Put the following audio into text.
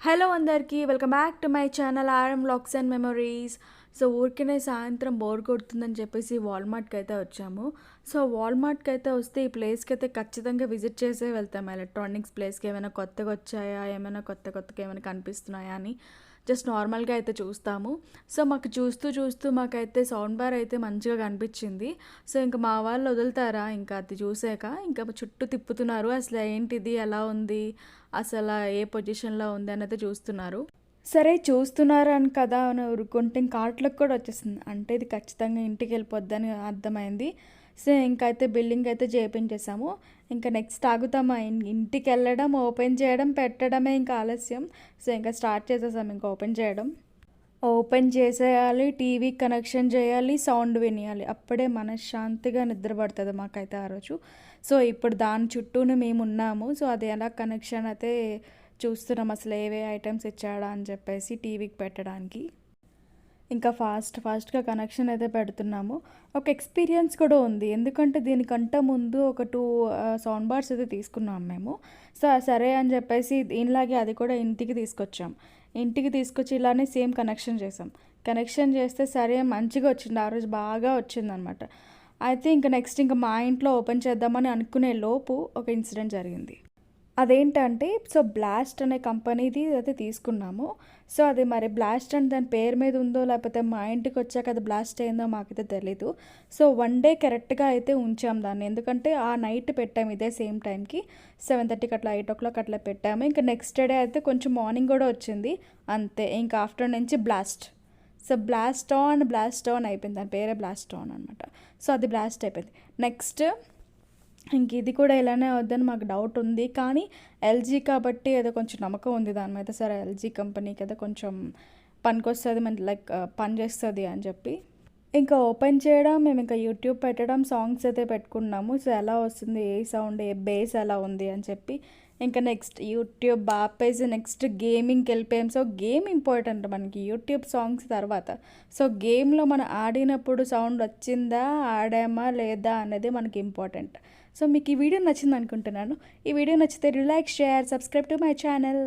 Hello అందరికీ welcome back to my channel RM vlogs and memories. So ఊరికనే సాయంత్రం bore కొడుతుందని చెప్పేసి వాల్మార్ట్కి అయితే వచ్చాము. సో వాల్మార్ట్కి అయితే వస్తే ఈ ప్లేస్కి అయితే ఖచ్చితంగా విజిట్ చేసే వెళ్తాము. ఎలక్ట్రానిక్స్ ప్లేస్కి ఏమైనా కొత్తగా వచ్చాయా, ఏమైనా కొత్తగా ఏమైనా కనిపిస్తున్నాయా అని జస్ట్ నార్మల్గా అయితే చూస్తాము. సో మాకు చూస్తూ చూస్తూ మాకైతే సౌండ్ బార్ అయితే మంచిగా కనిపించింది. సో ఇంకా మా వాళ్ళు వదులుతారా, ఇంకా అది చూసాక ఇంకా చుట్టూ తిప్పుతున్నారు. అసలు ఏంటిది, ఎలా ఉంది, అసలు ఏ పొజిషన్లో ఉంది అనేది చూస్తున్నారు. సరే చూస్తున్నారు అని కదా అని ఊరుకుంటే ఇంకా కార్ట్లకు కూడా వచ్చేసింది. అంటే ఇది ఖచ్చితంగా ఇంటికి వెళ్ళిపోద్దని అర్థమైంది. సో ఇంకైతే బిల్లింగ్ అయితే చేయించేసాము. ఇంకా నెక్స్ట్ ఆగుతామా, ఇంటికి వెళ్ళడం, ఓపెన్ చేయడం, పెట్టడమే ఇంకా ఆలస్యం. సో ఇంకా స్టార్ట్ చేసేసాం ఇంకా ఓపెన్ చేయడం. ఓపెన్ చేసేయాలి, టీవీ కనెక్షన్ చేయాలి, సౌండ్ వినియాలి, అప్పుడే మనశ్శాంతిగా నిద్ర పడుతుంది మాకైతే ఆ రోజు. సో ఇప్పుడు దాని చుట్టూనే మేము ఉన్నాము. సో అది ఎలా కనెక్షన్ అయితే చూస్తున్నాం, అసలు ఏవే ఐటమ్స్ ఇచ్చాడా అని చెప్పేసి టీవీకి పెట్టడానికి. ఇంకా ఫాస్ట్గా కనెక్షన్ అయితే పెడుతున్నాము. ఒక ఎక్స్పీరియన్స్ కూడా ఉంది, ఎందుకంటే దీనికంటే ముందు ఒక 2 సౌండ్ బార్స్ అయితే తీసుకున్నాం మేము. సో సరే అని చెప్పేసి దీనిలాగే అది కూడా ఇంటికి తీసుకొచ్చాం. ఇంటికి తీసుకొచ్చి ఇలానే సేమ్ కనెక్షన్ చేసాం. కనెక్షన్ చేస్తే సరే మంచిగా వచ్చింది, ఆ రోజు బాగా వచ్చిందనమాట. అయితే ఇంకా నెక్స్ట్ ఇంకా మా ఇంట్లో ఓపెన్ చేద్దామని అనుకునే లోపు ఒక ఇన్సిడెంట్ జరిగింది. అదేంటంటే సో బ్లాస్ట్ అనే కంపెనీది అయితే తీసుకున్నాము. సో అది మరి బ్లాస్ట్ అని దాని పేరు మీద ఉందో లేకపోతే మా ఇంటికి వచ్చాక అది బ్లాస్ట్ అయిందో మాకైతే తెలీదు. సో 1 డే కరెక్ట్గా అయితే ఉంచాం దాన్ని, ఎందుకంటే ఆ నైట్ పెట్టాము ఇదే సేమ్ టైంకి 7:30కి అట్లా 8 o'clock అట్లా పెట్టాము. ఇంకా నెక్స్ట్ డే అయితే కొంచెం మార్నింగ్ కూడా వచ్చింది అంతే. ఇంకా ఆఫ్టర్నూన్ నుంచి బ్లాస్ట్. సో బ్లాస్ట్ ఆన్ అయిపోయింది, దాని పేరే బ్లాస్ట్ ఆన్ అనమాట. సో అది బ్లాస్ట్ అయిపోయింది. నెక్స్ట్ ఇంక ఇది కూడా ఇలానే అవుద్దని మాకు డౌట్ ఉంది, కానీ ఎల్జీ కాబట్టి ఏదో కొంచెం నమ్మకం ఉంది దాని మీద. సరే ఎల్జీ కంపెనీకి అయితే కొంచెం పనికొస్తుంది, మన లైక్ పని చేస్తుంది అని చెప్పి ఇంకా ఓపెన్ చేయడం, మేము ఇంకా యూట్యూబ్ పెట్టడం, సాంగ్స్ అయితే పెట్టుకున్నాము. సో ఎలా వస్తుంది, ఏ సౌండ్, ఏ బేస్ ఎలా ఉంది అని చెప్పి ఇంకా నెక్స్ట్ యూట్యూబ్ ఆపేసి నెక్స్ట్ గేమింగ్కి వెళ్ళిపోయాం. సో గేమ్ ఇంపార్టెంట్ మనకి యూట్యూబ్ సాంగ్స్ తర్వాత. సో గేమ్లో మనం ఆడినప్పుడు సౌండ్ వచ్చిందా, ఆడామా లేదా అనేది మనకి ఇంపార్టెంట్. సో మీకు ఈ వీడియో నచ్చింది అనుకుంటున్నాను. ఈ వీడియో నచ్చితే like, share, subscribe to my channel.